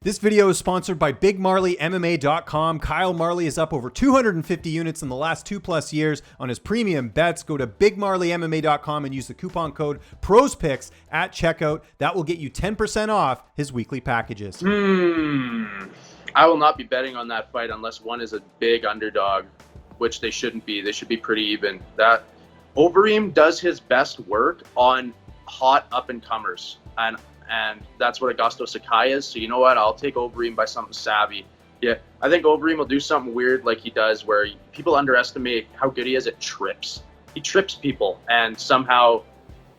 This video is sponsored by BigMarleyMMA.com. Kyle Marley is up over 250 units in the last 2+ years on his premium bets. Go to BigMarleyMMA.com and use the coupon code PROSPICS at checkout. That will get you 10% off his weekly packages. I will not be betting on that fight unless one is a big underdog, which they shouldn't be. They should be pretty even. That Overeem does his best work on hot up-and-comers, and that's what Augusto Sakai is. So you know what? I'll take Overeem by something savvy. Yeah, I think Overeem will do something weird like he does, where people underestimate how good he is at trips. He trips people, and somehow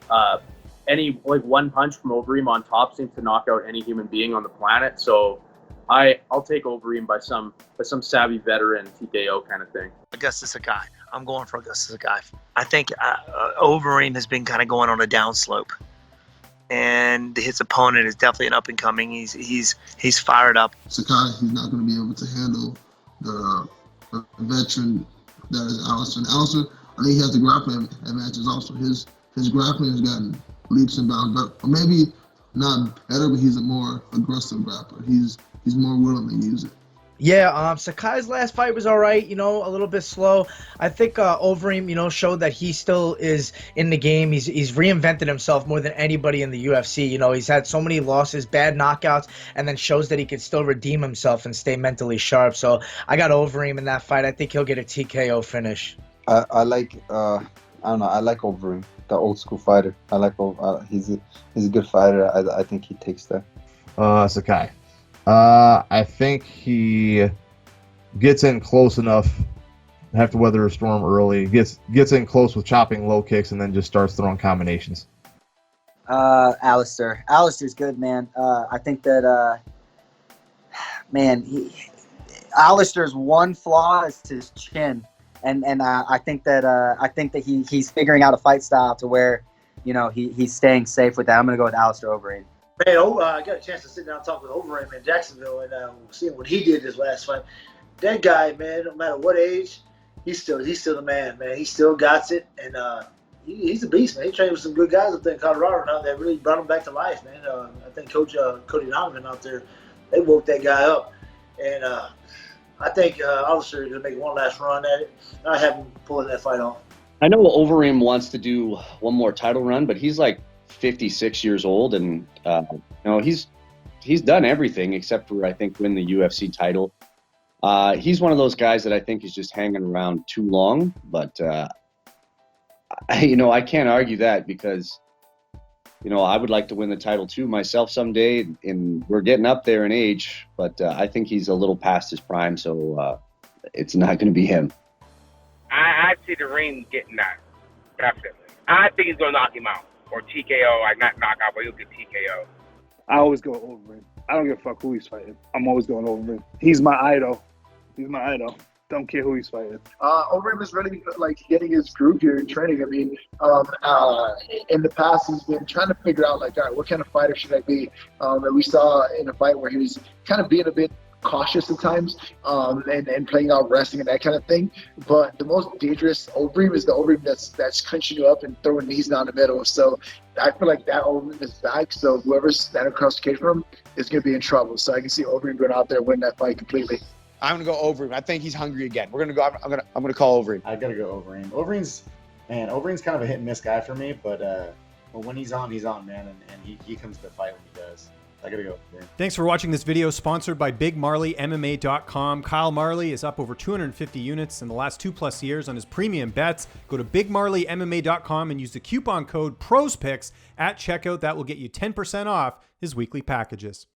one punch from Overeem on top seems to knock out any human being on the planet. So I'll take Overeem by some savvy veteran TKO kind of thing. Augusto Sakai. I'm going for Augusto Sakai. I think Overeem has been kind of going on a downslope, and his opponent is definitely an up and coming. He's fired up. Sakai, he's not going to be able to handle the veteran that is Alistair. And Alistair, I think he has the grappling advantage also. His grappling has gotten leaps and bounds, but maybe not better, but he's a more aggressive grappler. He's more willing to use it. Yeah, Sakai's last fight was all right, a little bit slow. I think Overeem, showed that he still is in the game. He's reinvented himself more than anybody in the UFC. He's had so many losses, bad knockouts, and then shows that he could still redeem himself and stay mentally sharp. So I got Overeem in that fight. I think he'll get a TKO finish. I like Overeem, the old school fighter. He's a good fighter. I think he takes that. Sakai. I think he gets in close enough, have to weather a storm early, gets in close with chopping low kicks, and then just starts throwing combinations. Alistair. Alistair's good, man. I think that, Alistair's one flaw is his chin. And I think that he's figuring out a fight style to where, he's staying safe with that. I'm going to go with Alistair Overeem. Man, I got a chance to sit down and talk with Overeem in Jacksonville and seeing what he did his last fight. That guy, man, no matter what age, he's still the man, man. He still got it, and he's a beast, man. He trained with some good guys up there in Colorado now that really brought him back to life, man. I think Coach Cody Donovan out there, they woke that guy up, and I think Alistair is going to make one last run at it. I have him pulling that fight off. I know Overeem wants to do one more title run, but he's like 56 years old, and he's done everything except for, I think, win the UFC title. He's one of those guys that I think is just hanging around too long, but I can't argue that because I would like to win the title too myself someday, and we're getting up there in age, but I think he's a little past his prime, so it's not going to be him. I see the ring getting that, definitely. I think he's going to knock him out. Or TKO, not knockout, but he'll get TKO. I always go Overeem. I don't give a fuck who he's fighting. I'm always going Overeem. He's my idol. Don't care who he's fighting. Overeem is really getting his groove here in training. I mean, in the past he's been trying to figure out all right, what kind of fighter should I be? And we saw in a fight where he was kind of being a bit cautious at times, and playing out wrestling and that kind of thing. But the most dangerous Overeem is the Overeem that's clinching you up and throwing knees down the middle. So I feel like that Overeem is back. So whoever's standing across the cage from him is going to be in trouble. So I can see Overeem going out there and winning that fight completely. I'm going to go Overeem. I think he's hungry again. I'm going to call Overeem. I got to go Overeem. Overeem's kind of a hit and miss guy for me, but when he's on, man, and he comes to the fight when he does. I gotta go. Yeah. Thanks for watching this video sponsored by BigMarleyMMA.com. Kyle Marley is up over 250 units in the last 2+ years on his premium bets. Go to BigMarleyMMA.com and use the coupon code PROSPICS at checkout. That will get you 10% off his weekly packages.